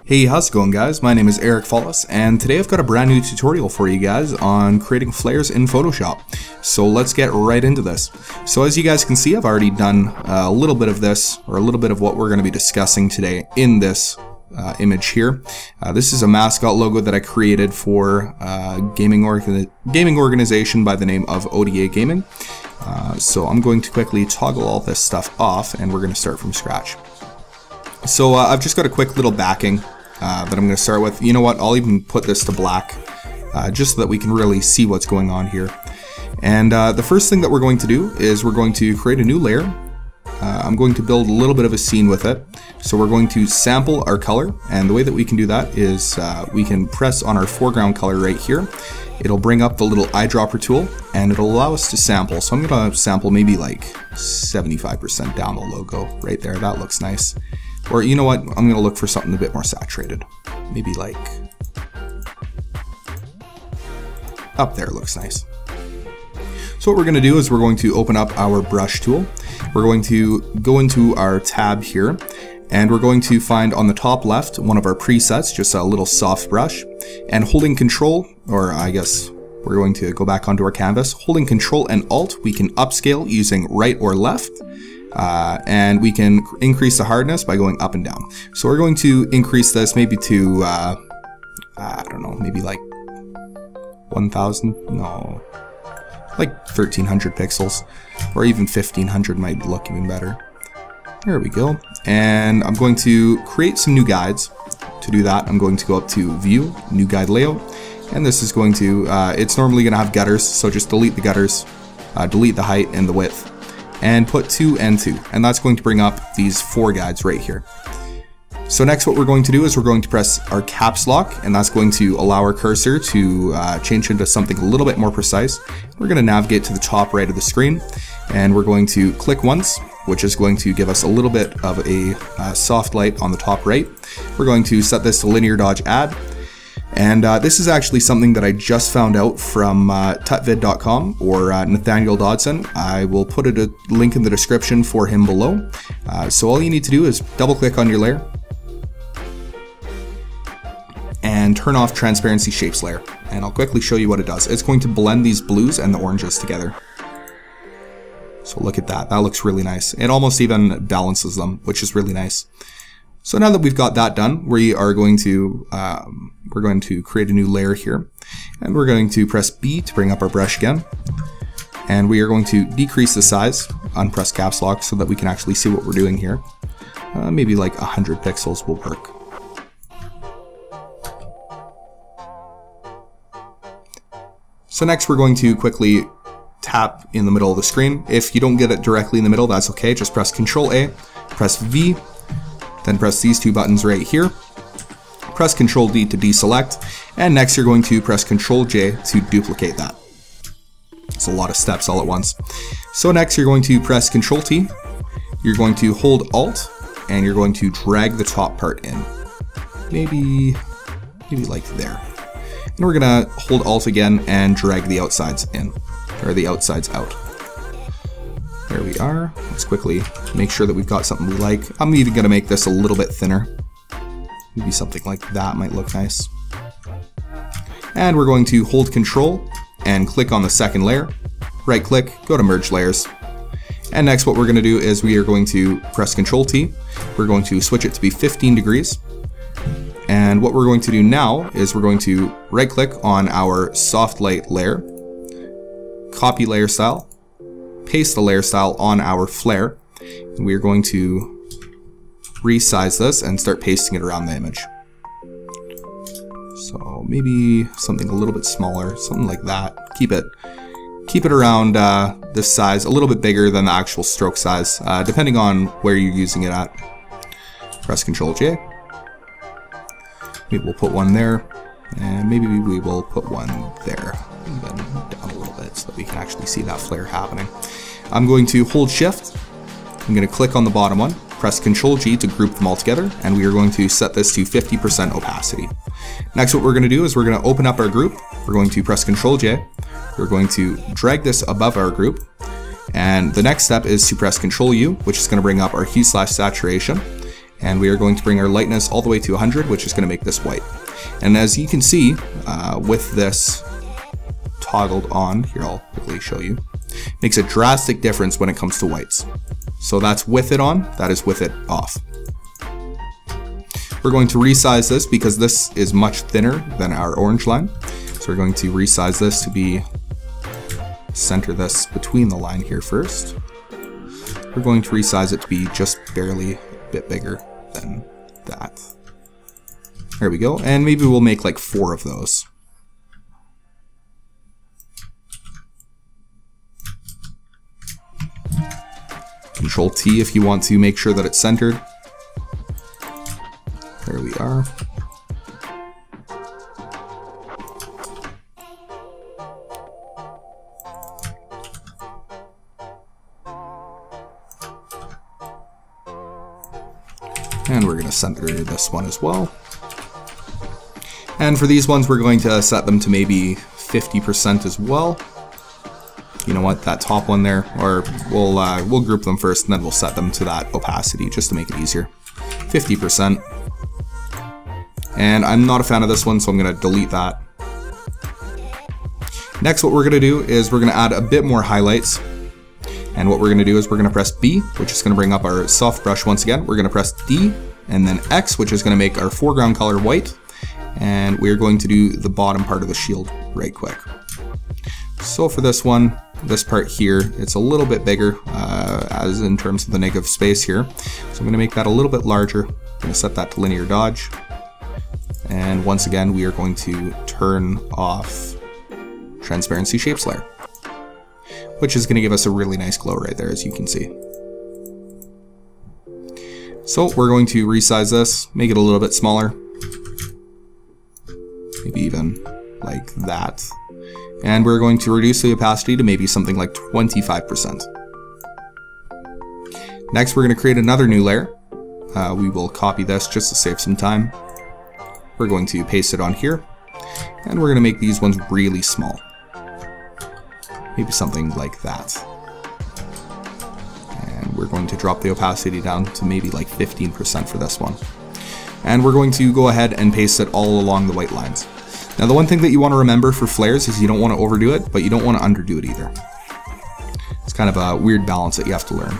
Hey, how's it going guys? My name is Eric Follis, and today I've got a brand new tutorial for you guys on creating flares in Photoshop. So let's get right into this. So as you guys can see, I've already done a little bit of this, or a little bit of what we're going to be discussing today in this image here. This is a mascot logo that I created for a gaming organization by the name of ODA Gaming. So I'm going to quickly toggle all this stuff off, and we're going to start from scratch. So I've just got a quick little backing that I'm going to start with. You know what, I'll even put this to black just so that we can really see what's going on here. And the first thing that we're going to do is we're going to create a new layer. I'm going to build a little bit of a scene with it. So we're going to sample our color, and the way that we can do that is we can press on our foreground color right here. It'll bring up the little eyedropper tool and it'll allow us to sample. So I'm going to sample maybe like 75% down the logo right there. That looks nice. Or you know what, I'm going to look for something a bit more saturated. Maybe like up there looks nice. So what we're going to do is we're going to open up our brush tool. We're going to go into our tab here, and we're going to find on the top left one of our presets, just a little soft brush, and holding Control, or I guess we're going to go back onto our canvas, holding Control and Alt, we can upscale using right or left. And we can increase the hardness by going up and down. So we're going to increase this maybe to, I don't know, maybe like 1000, no, like 1300 pixels, or even 1500 might look even better. There we go. And I'm going to create some new guides. To do that, I'm going to go up to View, New Guide Layout, and this is going to, it's normally going to have gutters, so just delete the gutters, delete the height and the width, and put 2 and 2, and that's going to bring up these 4 guides right here. So next what we're going to do is we're going to press our caps lock, and that's going to allow our cursor to change into something a little bit more precise. We're going to navigate to the top right of the screen, and we're going to click once, which is going to give us a little bit of a soft light on the top right. We're going to set this to linear dodge add. And this is actually something that I just found out from tutvid.com or Nathaniel Dodson. I will put a link in the description for him below. So all you need to do is double click on your layer and turn off transparency shapes layer. And I'll quickly show you what it does. It's going to blend these blues and the oranges together. So look at that, that looks really nice. It almost even balances them, which is really nice. So now that we've got that done, we are going to create a new layer here, and we're going to press B to bring up our brush again, and we are going to decrease the size, unpress caps lock, so that we can actually see what we're doing here. Maybe like 100 pixels will work. So next we're going to quickly tap in the middle of the screen. If you don't get it directly in the middle, that's okay. Just press Control A, press V, then press these 2 buttons right here. Press Control D to deselect, and next you're going to press Control J to duplicate that. It's a lot of steps all at once. So next you're going to press Control T, you're going to hold Alt, and you're going to drag the top part in. Maybe like there. And we're gonna hold Alt again and drag the outsides in, or the outsides out. There we are. Let's quickly make sure that we've got something we like. I'm even gonna make this a little bit thinner. Maybe something like that might look nice. And we're going to hold Control and click on the second layer. Right click, go to Merge Layers. And next what we're going to do is we are going to press Control T. We're going to switch it to be 15 degrees. And what we're going to do now is we're going to right click on our soft light layer, copy layer style, paste the layer style on our flare, and we're going to resize this and start pasting it around the image. So maybe something a little bit smaller, something like that. Keep it around this size, a little bit bigger than the actual stroke size, depending on where you're using it at. Press Control J. Maybe we'll put one there, and maybe we will put one there, even down a little bit so that we can actually see that flare happening. I'm going to hold Shift. I'm going to click on the bottom one, press Control G to group them all together, and we are going to set this to 50% opacity. Next what we're going to do is we're going to open up our group. We're going to press Control J. We're going to drag this above our group, and the next step is to press Control U, which is going to bring up our hue/saturation. And we are going to bring our lightness all the way to 100, which is going to make this white. And as you can see, with this toggled on, here I'll quickly show you, makes a drastic difference when it comes to whites. So that's with it on, that is with it off. We're going to resize this because this is much thinner than our orange line. So we're going to resize this to be, center this between the line here first. We're going to resize it to be just barely a bit bigger than that. There we go, and maybe we'll make like 4 of those. Control T if you want to make sure that it's centered. There we are. And we're going to center this one as well. And for these ones, we're going to set them to maybe 50% as well. You know what, that top one there, or we'll group them first and then we'll set them to that opacity just to make it easier. 50%. And I'm not a fan of this one, so I'm going to delete that. Next, what we're going to do is we're going to add a bit more highlights. And what we're going to do is we're going to press B, which is going to bring up our soft brush once again. We're going to press D and then X, which is going to make our foreground color white. And we're going to do the bottom part of the shield right quick. So for this one, this part here, it's a little bit bigger as in terms of the negative space here. So I'm going to make that a little bit larger. I'm going to set that to linear dodge. And once again, we are going to turn off transparency shapes layer, which is going to give us a really nice glow right there, as you can see. So we're going to resize this, make it a little bit smaller, maybe even like that. And we're going to reduce the opacity to maybe something like 25%. Next, we're going to create another new layer. We will copy this just to save some time. We're going to paste it on here, and we're going to make these ones really small. Maybe something like that. And we're going to drop the opacity down to maybe like 15% for this one. And we're going to go ahead and paste it all along the white lines. Now the one thing that you want to remember for flares is you don't want to overdo it, but you don't want to underdo it either. It's kind of a weird balance that you have to learn.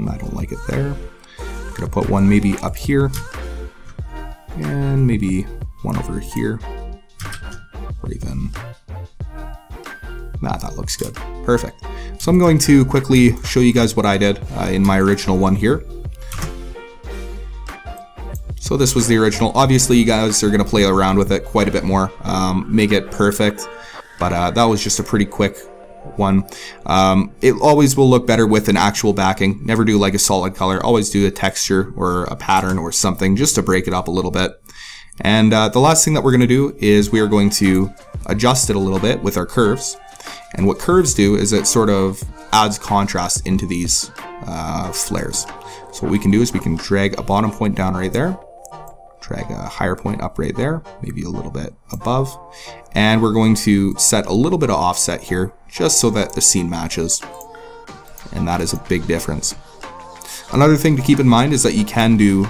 I don't like it there. I'm gonna put one maybe up here, and maybe one over here, or even, nah, that looks good. Perfect. So I'm going to quickly show you guys what I did in my original one here. So this was the original. Obviously you guys are gonna play around with it quite a bit more, make it perfect, but that was just a pretty quick one. It always will look better with an actual backing. Never do like a solid color. Always do a texture or a pattern or something just to break it up a little bit. And the last thing that we're going to do is we are going to adjust it a little bit with our curves. And what curves do is it sort of adds contrast into these flares. So what we can do is we can drag a bottom point down right there, drag a higher point up right there, maybe a little bit above, and we're going to set a little bit of offset here just so that the scene matches, and that is a big difference. Another thing to keep in mind is that you can do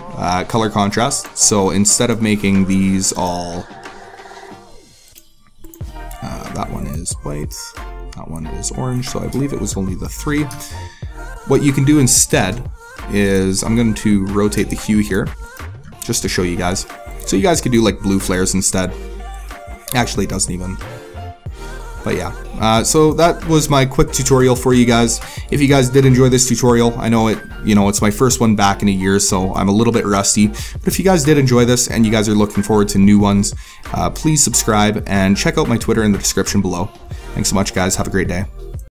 color contrast. So instead of making these all, that one is white, that one is orange, so I believe it was only the 3. What you can do instead is I'm going to rotate the hue here just to show you guys. So you guys could do like blue flares instead. Actually, it doesn't even. But yeah, so that was my quick tutorial for you guys. If you guys did enjoy this tutorial, I know it's my first one back in a year, so I'm a little bit rusty. But if you guys did enjoy this and you guys are looking forward to new ones, please subscribe and check out my Twitter in the description below. Thanks so much, guys. Have a great day.